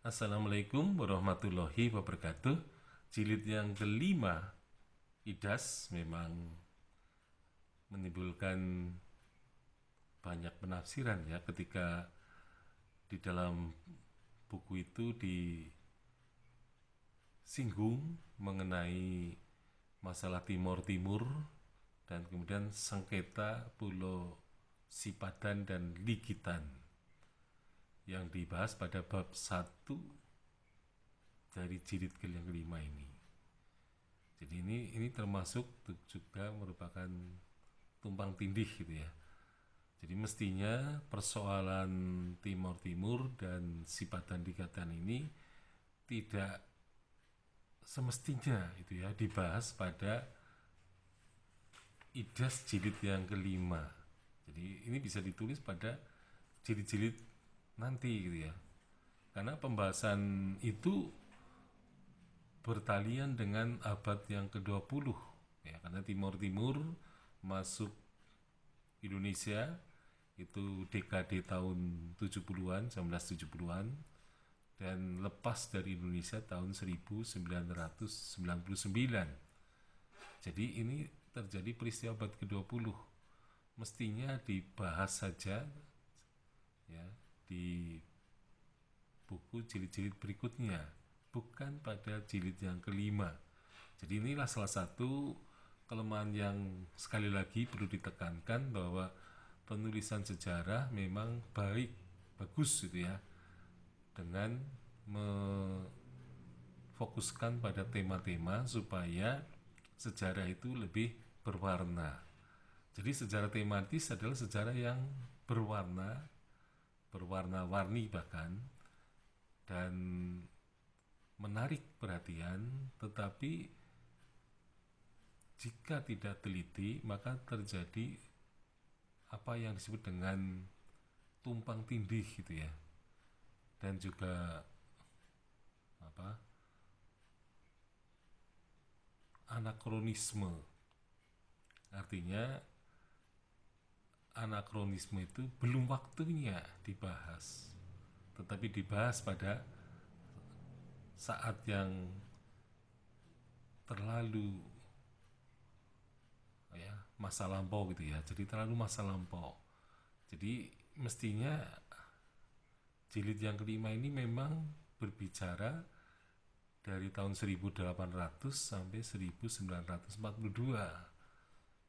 Assalamualaikum warahmatullahi wabarakatuh. Jilid yang kelima, Idas, memang menimbulkan banyak penafsiran ya, ketika di dalam buku itu disinggung mengenai masalah Timor Timur dan kemudian sengketa Pulau Sipadan dan Ligitan yang dibahas pada bab 1 dari jilid yang kelima ini. Jadi ini termasuk juga merupakan tumpang tindih gitu ya. Jadi mestinya persoalan Timor Timur dan Sipadan Ligitan ini tidak semestinya itu ya dibahas pada Idas jilid yang kelima. Jadi ini bisa ditulis pada jilid-jilid nanti gitu ya, karena pembahasan itu bertalian dengan abad yang ke-20 ya, karena Timor Timur masuk Indonesia itu dekade tahun 70-an, 1970-an, dan lepas dari Indonesia tahun 1999. Jadi ini terjadi peristiwa abad ke-20, mestinya dibahas saja ya di buku jilid-jilid berikutnya, bukan pada jilid yang kelima. Jadi inilah salah satu kelemahan yang sekali lagi perlu ditekankan, bahwa penulisan sejarah memang bagus gitu ya, dengan memfokuskan pada tema-tema supaya sejarah itu lebih berwarna. Jadi sejarah tematis adalah sejarah yang berwarna-warni bahkan, dan menarik perhatian, tetapi jika tidak teliti maka terjadi apa yang disebut dengan tumpang tindih gitu ya, dan juga anakronisme. Artinya anakronisme itu belum waktunya dibahas, tetapi dibahas pada saat yang terlalu ya masa lampau gitu ya. Jadi terlalu masa lampau. Jadi mestinya jilid yang kelima ini memang berbicara dari tahun 1800 sampai 1942.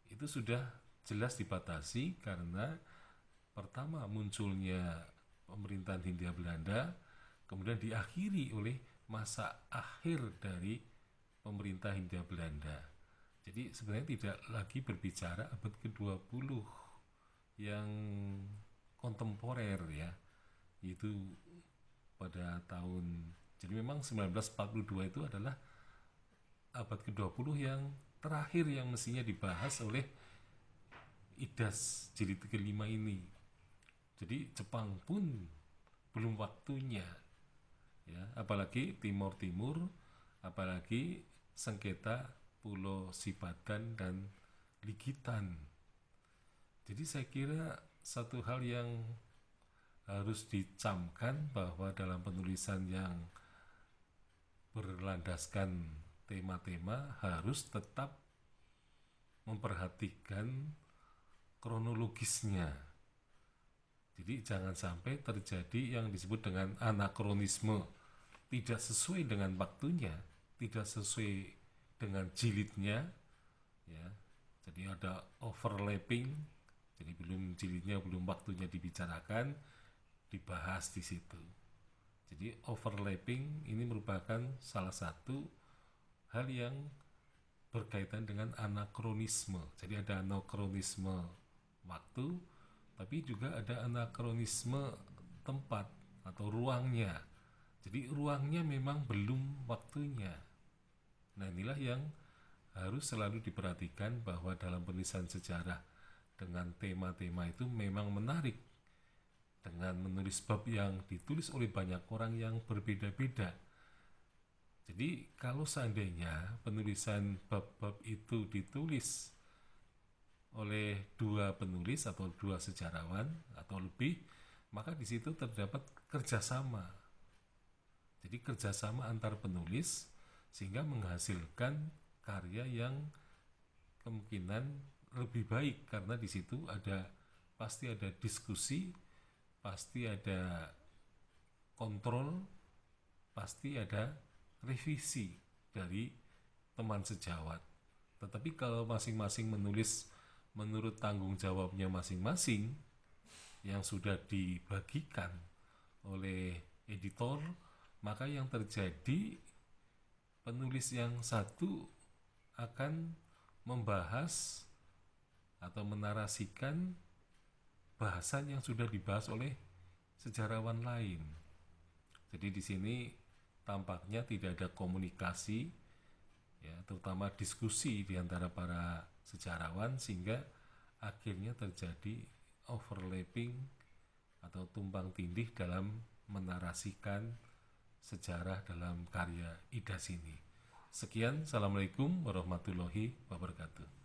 Itu sudah jelas dibatasi karena pertama munculnya pemerintahan Hindia Belanda, kemudian diakhiri oleh masa akhir dari pemerintah Hindia Belanda. Jadi sebenarnya tidak lagi berbicara abad ke-20 yang kontemporer ya, itu pada tahun, jadi memang 1942 itu adalah abad ke-20 yang terakhir yang mestinya dibahas oleh Idas jilid kelima ini. Jadi Jepang pun belum waktunya ya, apalagi Timor Timur, apalagi sengketa Pulau Sipadan dan Ligitan. Jadi saya kira satu hal yang harus dicamkan, bahwa dalam penulisan yang berlandaskan tema-tema harus tetap memperhatikan kronologisnya. Jadi jangan sampai terjadi yang disebut dengan anakronisme, tidak sesuai dengan waktunya, tidak sesuai dengan jilidnya ya. Jadi ada overlapping, jadi belum jilidnya, belum waktunya dibicarakan, dibahas di situ. Jadi overlapping ini merupakan salah satu hal yang berkaitan dengan anakronisme. Jadi ada anakronisme waktu, tapi juga ada anakronisme tempat atau ruangnya. Jadi ruangnya memang belum waktunya. Nah inilah yang harus selalu diperhatikan, bahwa dalam penulisan sejarah dengan tema-tema itu memang menarik, dengan menulis bab yang ditulis oleh banyak orang yang berbeda-beda. Jadi kalau seandainya penulisan bab-bab itu ditulis oleh dua penulis atau dua sejarawan atau lebih, maka di situ terdapat kerjasama Jadi kerjasama antar penulis sehingga menghasilkan karya yang kemungkinan lebih baik, karena di situ pasti ada diskusi, pasti ada kontrol, pasti ada revisi dari teman sejawat. Tetapi kalau masing-masing menulis menurut tanggung jawabnya masing-masing yang sudah dibagikan oleh editor, maka yang terjadi penulis yang satu akan membahas atau menarasikan bahasan yang sudah dibahas oleh sejarawan lain. Jadi di sini tampaknya tidak ada komunikasi, ya, terutama diskusi di antara para sejarawan, sehingga akhirnya terjadi overlapping atau tumpang tindih dalam menarasikan sejarah dalam karya IDAS ini. Sekian, Assalamualaikum warahmatullahi wabarakatuh.